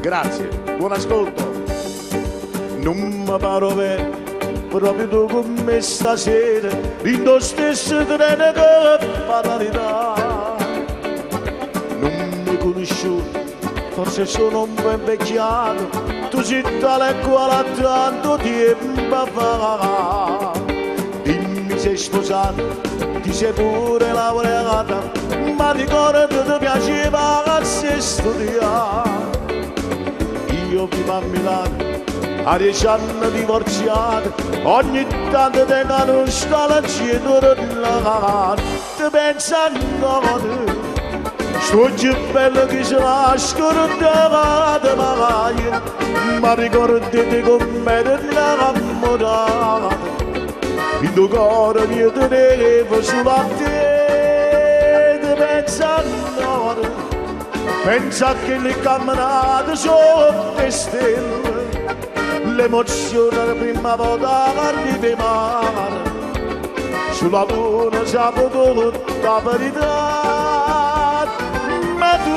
Grazie, buon ascolto. Non mi pare vero, proprio tu con me stasera, in lo stesso treno che fatalità. Non mi conosciuto, forse sono un po' invecchiato, tu sei tale e quale tanto tempo fa. Dimmi sei sposato, ti sei pure laureata, ma ricordo che ti piaceva se studiare. Io vivo a Milano, a 10 anni divorziato, ogni tanto tengo nostalgia tornare. Ti penso ancora, sto più bello che si lascia scordato mai, ma ricordati con me ti innamorato. Il tuo cuore mi tenevo sulla te, ti penso ancora, pensa che le camminate sotto le stelle, l'emozione la prima volta arriva in mare, sulla luna saputo tutta la verità, ma tu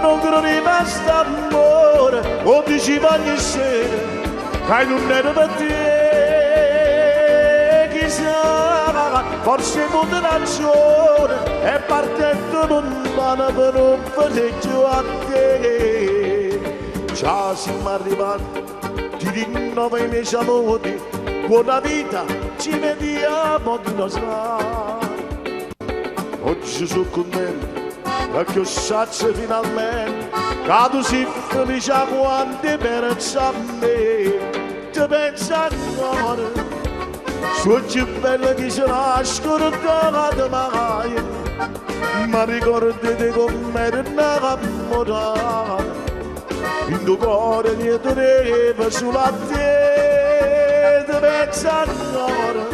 non credi basta amore, o dici ogni sera che non era per te. Forse con ragione è partendo lontano per un passeggio a te. Già siamo arrivati, ti rinnovo i miei saluti, buona vita, ci vediamo di noi. Oggi sono contento perché ho saputo finalmente che tu sei felice quando pensi a me. Ti penso ancora, sono più bello che si lascia scordato mai, ma ricordati con me ti innamorato. Il tuo cuore mi teneva sulla te, ti penso ancora,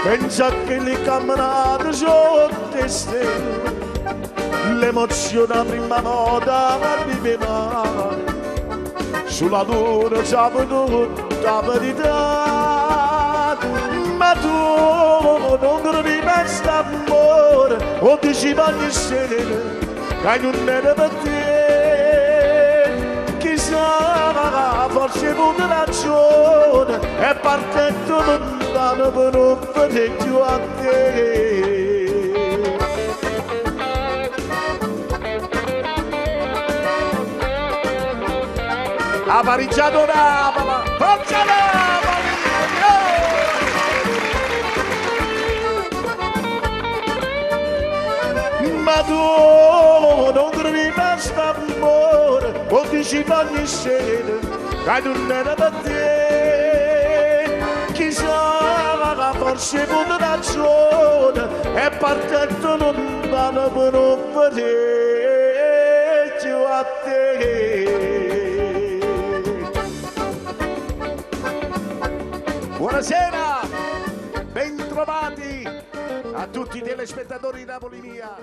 pensa che le camminate sotto le stelle, l'emozione la prima volta arriva in mare, sulla luna saputo tutta la verità. Ma tu non credi basta amore, o dici ogni sera che non era per te. Chissà, forse con ragione è partito lontano per un passeggio a te. Ha pareggiato Napoli, forza Napoli! Ma tu non credi basta amore, o dici ogni sera che non era per te. Chissà, forse con ragione è partito lontano per un passeggio a te. Buonasera, bentrovati a tutti i telespettatori di Napoli Mia.